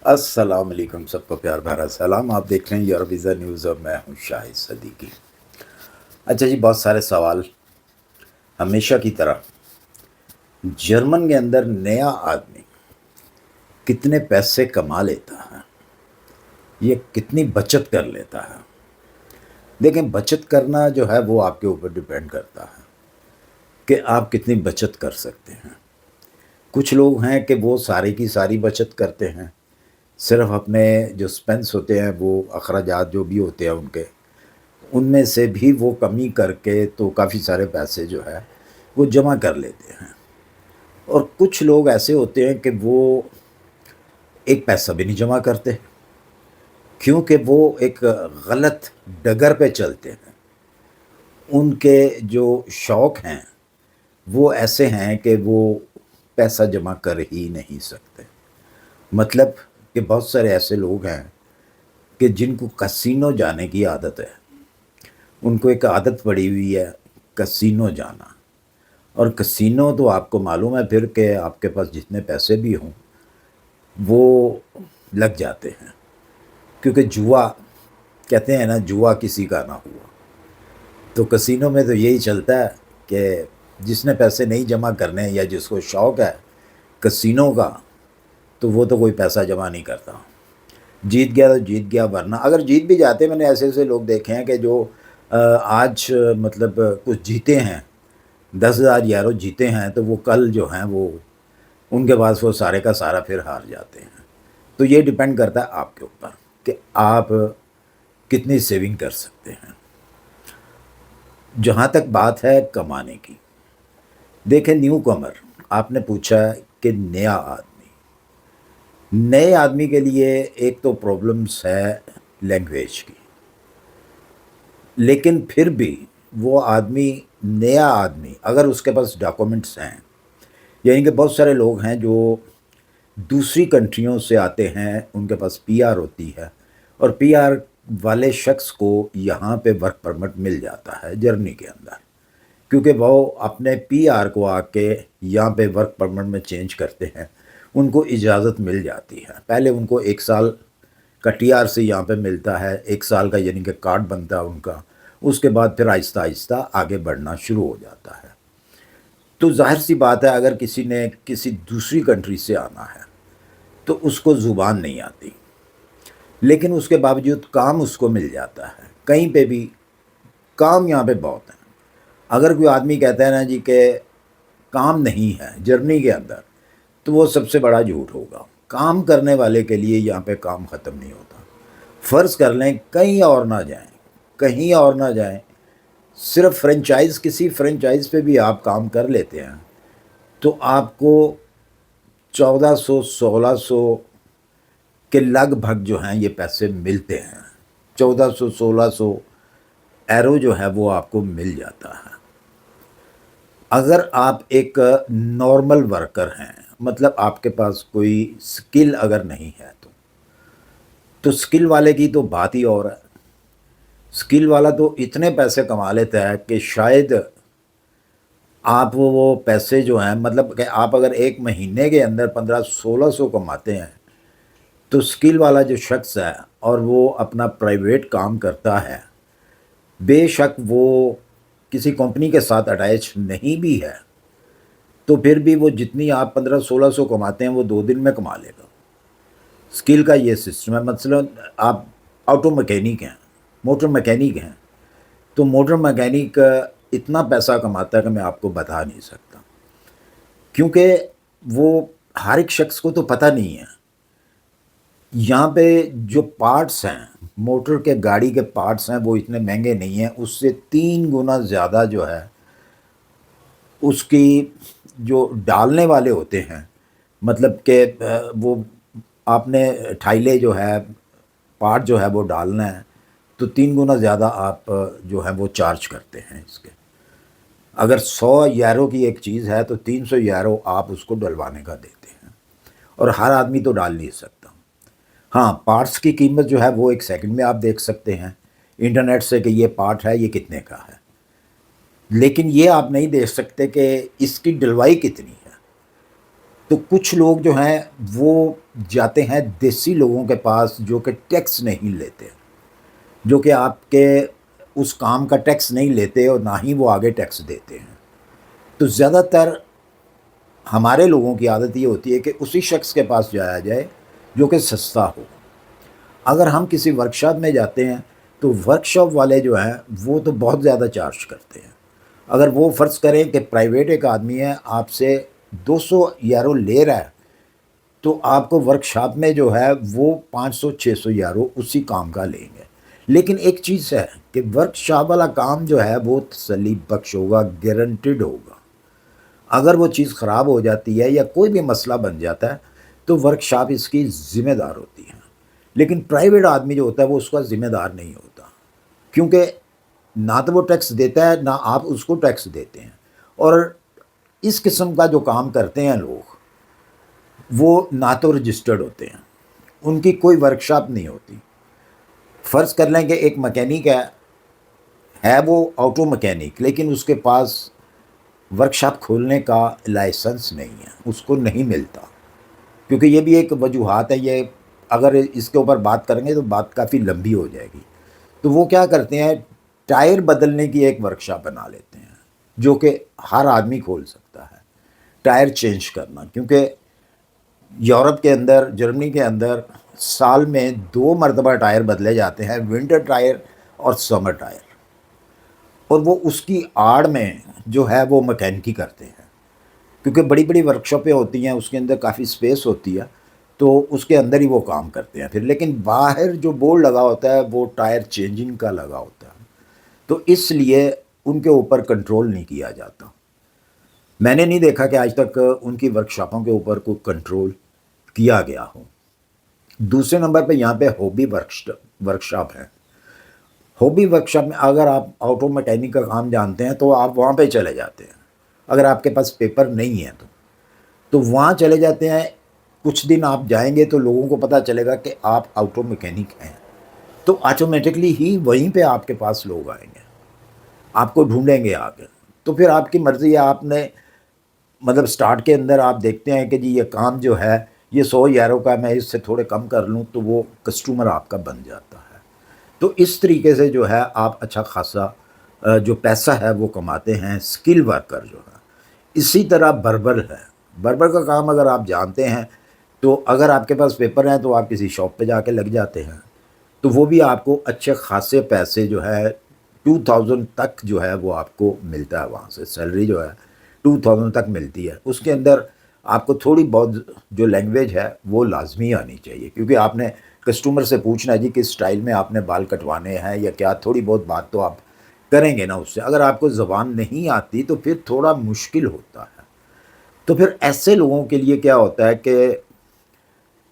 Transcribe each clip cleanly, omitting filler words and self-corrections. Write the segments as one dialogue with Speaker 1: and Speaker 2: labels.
Speaker 1: السلام علیکم، سب کو پیار بھرا سلام۔ آپ دیکھ رہے ہیں یور ویزا نیوز اور میں ہوں شاہد صدیقی۔ اچھا جی، بہت سارے سوال ہمیشہ کی طرح۔ جرمن کے اندر نیا آدمی کتنے پیسے کما لیتا ہے، یہ کتنی بچت کر لیتا ہے؟ دیکھیں، بچت کرنا جو ہے وہ آپ کے اوپر ڈیپینڈ کرتا ہے کہ آپ کتنی بچت کر سکتے ہیں۔ کچھ لوگ ہیں کہ وہ ساری کی ساری بچت کرتے ہیں، صرف اپنے جو سپینس ہوتے ہیں، وہ اخراجات جو بھی ہوتے ہیں ان کے، ان میں سے بھی وہ کمی کر کے تو کافی سارے پیسے جو ہے وہ جمع کر لیتے ہیں۔ اور کچھ لوگ ایسے ہوتے ہیں کہ وہ ایک پیسہ بھی نہیں جمع کرتے، کیونکہ وہ ایک غلط ڈگر پہ چلتے ہیں۔ ان کے جو شوق ہیں وہ ایسے ہیں کہ وہ پیسہ جمع کر ہی نہیں سکتے۔ مطلب کہ بہت سارے ایسے لوگ ہیں کہ جن کو کسینو جانے کی عادت ہے، ان کو ایک عادت پڑی ہوئی ہے کسینو جانا۔ اور کسینو تو آپ کو معلوم ہے پھر کہ آپ کے پاس جتنے پیسے بھی ہوں وہ لگ جاتے ہیں، کیونکہ جوا کہتے ہیں نا، جوا کسی کا نہ ہوا۔ تو کسینو میں تو یہی چلتا ہے کہ جس نے پیسے نہیں جمع کرنے یا جس کو شوق ہے کسینو کا، تو وہ تو کوئی پیسہ جمع نہیں کرتا۔ جیت گیا تو جیت گیا، ورنہ اگر جیت بھی جاتے، میں نے ایسے ایسے لوگ دیکھے ہیں کہ جو آج مطلب کچھ جیتے ہیں، 10,000 یورو جیتے ہیں، تو وہ کل جو ہیں وہ ان کے پاس وہ سارے کا سارا پھر ہار جاتے ہیں۔ تو یہ ڈیپینڈ کرتا ہے آپ کے اوپر کہ آپ کتنی سیونگ کر سکتے ہیں۔ جہاں تک بات ہے کمانے کی، دیکھیں نیو کمر، آپ نے پوچھا کہ نیا آدمی، نئے آدمی کے لیے ایک تو پرابلمس ہے لینگویج کی، لیکن پھر بھی وہ آدمی، نیا آدمی، اگر اس کے پاس ڈاکومنٹس ہیں، یعنی کہ بہت سارے لوگ ہیں جو دوسری کنٹریوں سے آتے ہیں، ان کے پاس پی آر ہوتی ہے، اور پی آر والے شخص کو یہاں پہ ورک پرمٹ مل جاتا ہے جرمنی کے اندر، کیونکہ وہ اپنے پی آر کو آ کے یہاں پہ ورک پرمٹ میں چینج کرتے ہیں، ان کو اجازت مل جاتی ہے۔ پہلے ان کو 1 سال کا ٹی آر سے یہاں پہ ملتا ہے، 1 سال کا یعنی کہ کارڈ بنتا ہے ان کا، اس کے بعد پھر آہستہ آہستہ آگے بڑھنا شروع ہو جاتا ہے۔ تو ظاہر سی بات ہے اگر کسی نے کسی دوسری کنٹری سے آنا ہے تو اس کو زبان نہیں آتی، لیکن اس کے باوجود کام اس کو مل جاتا ہے کہیں پہ بھی۔ کام یہاں پہ بہت ہیں۔ اگر کوئی آدمی کہتا ہے نا جی کہ کام نہیں ہے جرمنی کے اندر، تو وہ سب سے بڑا جھوٹ ہوگا۔ کام کرنے والے کے لیے یہاں پہ کام ختم نہیں ہوتا۔ فرض کر لیں کہیں اور نہ جائیں، کہیں اور نہ جائیں، صرف فرنچائز، کسی فرنچائز پہ بھی آپ کام کر لیتے ہیں تو آپ کو 1400 1600 کے لگ بھگ جو ہیں یہ پیسے ملتے ہیں۔ 1400 1600 ایرو جو ہے وہ آپ کو مل جاتا ہے۔ اگر آپ ایک نارمل ورکر ہیں، مطلب آپ کے پاس کوئی سکل اگر نہیں ہے تو سکل والے کی تو بات ہی اور ہے۔ سکل والا تو اتنے پیسے کما لیتا ہے کہ شاید آپ وہ پیسے جو ہیں، مطلب کہ آپ اگر ایک مہینے کے اندر 1500 1600 کماتے ہیں، تو سکل والا جو شخص ہے اور وہ اپنا پرائیویٹ کام کرتا ہے، بے شک وہ کسی کمپنی کے ساتھ اٹیچ نہیں بھی ہے، تو پھر بھی وہ جتنی آپ 1500 1600 کماتے ہیں وہ 2 دن میں کما لے گا۔ سکل کا یہ سسٹم ہے۔ مثلا آپ آٹو مکینک ہیں، موٹر مکینک ہیں، تو موٹر مکینک اتنا پیسہ کماتا ہے کہ میں آپ کو بتا نہیں سکتا، کیونکہ وہ ہر ایک شخص کو تو پتہ نہیں ہے۔ یہاں پہ جو پارٹس ہیں، موٹر کے گاڑی کے پارٹس ہیں، وہ اتنے مہنگے نہیں ہیں، اس سے 3 گنا زیادہ جو ہے اس کی جو ڈالنے والے ہوتے ہیں، مطلب کہ وہ آپ نے ٹھائلے جو ہے، پارٹ جو ہے وہ ڈالنا ہے، تو 3 گنا زیادہ آپ جو ہے وہ چارج کرتے ہیں اس کے۔ اگر 100 یورو کی ایک چیز ہے تو 300 یورو آپ اس کو ڈلوانے کا دیتے ہیں، اور ہر آدمی تو ڈال نہیں سکتا۔ ہاں، پارٹس کی قیمت جو ہے وہ 1 سیکنڈ میں آپ دیکھ سکتے ہیں انٹرنیٹ سے کہ یہ پارٹ ہے، یہ کتنے کا ہے، لیکن یہ آپ نہیں دیکھ سکتے کہ اس کی ڈلوائی کتنی ہے۔ تو کچھ لوگ جو ہیں وہ جاتے ہیں دیسی لوگوں کے پاس جو کہ ٹیکس نہیں لیتے، جو کہ آپ کے اس کام کا ٹیکس نہیں لیتے اور نہ ہی وہ آگے ٹیکس دیتے ہیں۔ تو زیادہ تر ہمارے لوگوں کی عادت یہ ہوتی ہے کہ اسی شخص کے پاس جایا جائے جو کہ سستا ہو۔ اگر ہم کسی ورکشاپ میں جاتے ہیں تو ورکشاپ والے جو ہیں وہ تو بہت زیادہ چارج کرتے ہیں۔ اگر وہ فرض کریں کہ پرائیویٹ ایک آدمی ہے آپ سے 200 یورو لے رہا ہے، تو آپ کو ورکشاپ میں جو ہے وہ 500 600 یورو اسی کام کا لیں گے۔ لیکن ایک چیز ہے کہ ورکشاپ والا کام جو ہے وہ تسلی بخش ہوگا، گارنٹیڈ ہوگا۔ اگر وہ چیز خراب ہو جاتی ہے یا کوئی بھی مسئلہ بن جاتا ہے تو ورکشاپ اس کی ذمہ دار ہوتی ہے۔ لیکن پرائیویٹ آدمی جو ہوتا ہے وہ اس کا ذمہ دار نہیں ہوتا، کیونکہ نہ تو وہ ٹیکس دیتا ہے نہ آپ اس کو ٹیکس دیتے ہیں۔ اور اس قسم کا جو کام کرتے ہیں لوگ وہ نہ تو رجسٹرڈ ہوتے ہیں، ان کی کوئی ورکشاپ نہیں ہوتی۔ فرض کر لیں کہ ایک مکینک ہے وہ آٹو مکینک، لیکن اس کے پاس ورکشاپ کھولنے کا لائسنس نہیں ہے، اس کو نہیں ملتا، کیونکہ یہ بھی ایک وجوہات ہے۔ یہ اگر اس کے اوپر بات کریں گے تو بات کافی لمبی ہو جائے گی۔ تو وہ کیا کرتے ہیں، ٹائر بدلنے کی ایک ورکشاپ بنا لیتے ہیں جو کہ ہر آدمی کھول سکتا ہے۔ ٹائر چینج کرنا، کیونکہ یورپ کے اندر، جرمنی کے اندر سال میں 2 مرتبہ ٹائر بدلے جاتے ہیں، ونٹر ٹائر اور سمر ٹائر، اور وہ اس کی آڑ میں جو ہے وہ مکینکی کرتے ہیں، کیونکہ بڑی بڑی ورکشاپیں ہوتی ہیں، اس کے اندر کافی سپیس ہوتی ہے، تو اس کے اندر ہی وہ کام کرتے ہیں پھر۔ لیکن باہر جو بورڈ لگا ہوتا ہے وہ ٹائر چینجنگ کا لگا ہوتا ہے، تو اس لیے ان کے اوپر کنٹرول نہیں کیا جاتا۔ میں نے نہیں دیکھا کہ آج تک ان کی ورکشاپوں کے اوپر کوئی کنٹرول کیا گیا ہو۔ دوسرے نمبر پہ یہاں پہ ہابی ورکشاپ ہے۔ ہابی ورکشاپ میں اگر آپ آٹو مکینک کا کام جانتے ہیں تو آپ وہاں پہ چلے جاتے ہیں، اگر آپ کے پاس پیپر نہیں ہے تو وہاں چلے جاتے ہیں۔ کچھ دن آپ جائیں گے تو لوگوں کو پتہ چلے گا کہ آپ آٹو مکینک ہیں، تو آٹومیٹکلی ہی وہیں پہ آپ کے پاس لوگ آئیں گے، آپ کو ڈھونڈیں گے آگے۔ تو پھر آپ کی مرضی ہے، آپ نے مطلب سٹارٹ کے اندر آپ دیکھتے ہیں کہ جی یہ کام جو ہے یہ 100 یورو کا، میں اس سے تھوڑے کم کر لوں، تو وہ کسٹمر آپ کا بن جاتا ہے۔ تو اس طریقے سے جو ہے آپ اچھا خاصا جو پیسہ ہے وہ کماتے ہیں، سکل ورکر جو ہے۔ اسی طرح بربر ہے، بربر کا کام اگر آپ جانتے ہیں تو اگر آپ کے پاس پیپر ہیں تو آپ کسی شاپ پہ جا کے لگ جاتے ہیں، تو وہ بھی آپ کو اچھے خاصے پیسے جو ہے 2000 تک جو ہے وہ آپ کو ملتا ہے، وہاں سے سیلری جو ہے 2000 تک ملتی ہے۔ اس کے اندر آپ کو تھوڑی بہت جو لینگویج ہے وہ لازمی آنی چاہیے، کیونکہ آپ نے کسٹمر سے پوچھنا ہے جی کس سٹائل میں آپ نے بال کٹوانے ہیں یا کیا، تھوڑی بہت بات تو آپ کریں گے نا اس سے۔ اگر آپ کو زبان نہیں آتی تو پھر تھوڑا مشکل ہوتا ہے۔ تو پھر ایسے لوگوں کے لیے کیا ہوتا ہے کہ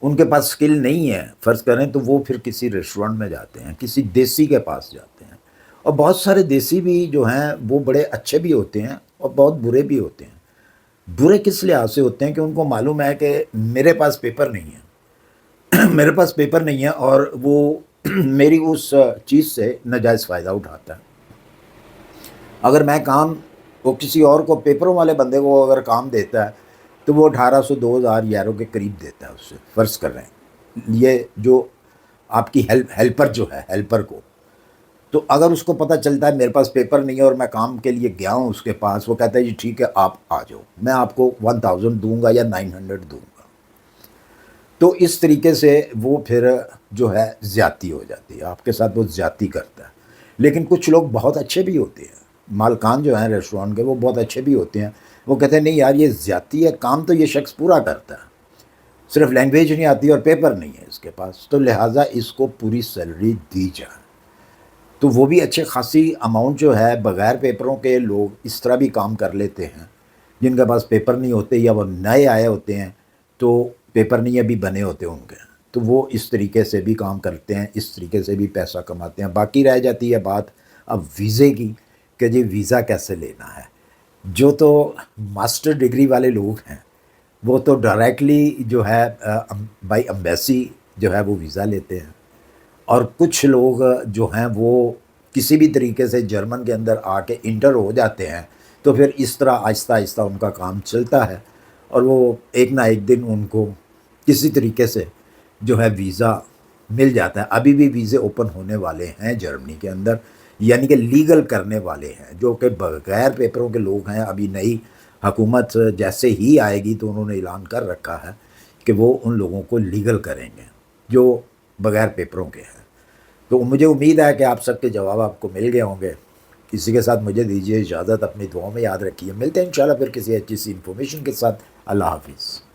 Speaker 1: ان کے پاس سکل نہیں ہے، فرض کریں، تو وہ پھر کسی ریسٹورنٹ میں جاتے ہیں، کسی دیسی کے پاس جاتے ہیں۔ اور بہت سارے دیسی بھی جو ہیں وہ بڑے اچھے بھی ہوتے ہیں اور بہت برے بھی ہوتے ہیں۔ برے کس لحاظ سے ہوتے ہیں کہ ان کو معلوم ہے کہ میرے پاس پیپر نہیں ہے میرے پاس پیپر نہیں ہے، اور وہ میری اس چیز سے ناجائز فائدہ اٹھاتا ہے۔ اگر میں کام وہ کسی اور کو، پیپروں والے بندے کو اگر کام دیتا ہے تو وہ 1800 2000 یورو کے قریب دیتا ہے اس سے، فرض کر رہے ہیں یہ جو آپ کی ہیلپر جو ہے، ہیلپر کو۔ تو اگر اس کو پتہ چلتا ہے میرے پاس پیپر نہیں ہے اور میں کام کے لیے گیا ہوں اس کے پاس، وہ کہتا ہے جی ٹھیک ہے آپ آ جاؤ، میں آپ کو 1000 دوں گا یا 900 دوں گا۔ تو اس طریقے سے وہ پھر جو ہے زیادتی ہو جاتی ہے، آپ کے ساتھ وہ زیادتی کرتا ہے۔ لیکن کچھ لوگ بہت اچھے بھی ہوتے ہیں، مالکان جو ہیں ریسٹورانٹ کے وہ بہت اچھے بھی ہوتے ہیں، وہ کہتے ہیں نہیں یار یہ زیادتی ہے، کام تو یہ شخص پورا کرتا ہے، صرف لینگویج نہیں آتی اور پیپر نہیں ہے اس کے پاس، تو لہٰذا اس کو پوری سیلری دی جائے۔ تو وہ بھی اچھے خاصی اماؤنٹ جو ہے بغیر پیپروں کے لوگ اس طرح بھی کام کر لیتے ہیں، جن کے پاس پیپر نہیں ہوتے یا وہ نئے آئے ہوتے ہیں تو پیپر نہیں ابھی بنے ہوتے ان کے، تو وہ اس طریقے سے بھی کام کرتے ہیں، اس طریقے سے بھی پیسہ کماتے ہیں۔ باقی رہ جاتی ہے بات اب ویزے کی کہ جی ویزا کیسے لینا ہے۔ جو تو ماسٹر ڈگری والے لوگ ہیں وہ تو ڈائریکٹلی جو ہے بائی امبیسی جو ہے وہ ویزا لیتے ہیں، اور کچھ لوگ جو ہیں وہ کسی بھی طریقے سے جرمن کے اندر آ کے انٹر ہو جاتے ہیں، تو پھر اس طرح آہستہ آہستہ ان کا کام چلتا ہے، اور وہ ایک نہ ایک دن ان کو کسی طریقے سے جو ہے ویزا مل جاتا ہے. ابھی بھی ویزے اوپن ہونے والے ہیں جرمنی کے اندر، یعنی کہ لیگل کرنے والے ہیں، جو کہ بغیر پیپروں کے لوگ ہیں. ابھی نئی حکومت جیسے ہی آئے گی تو انہوں نے اعلان کر رکھا ہے کہ وہ ان لوگوں کو لیگل کریں گے جو بغیر پیپروں کے ہیں. تو مجھے امید ہے کہ آپ سب کے جواب آپ کو مل گئے ہوں گے. اسی کے ساتھ مجھے دیجیے اجازت، اپنی دعاؤں میں یاد رکھیے. ملتے ہیں انشاءاللہ پھر کسی اچھی سی انفارمیشن کے ساتھ. اللہ حافظ.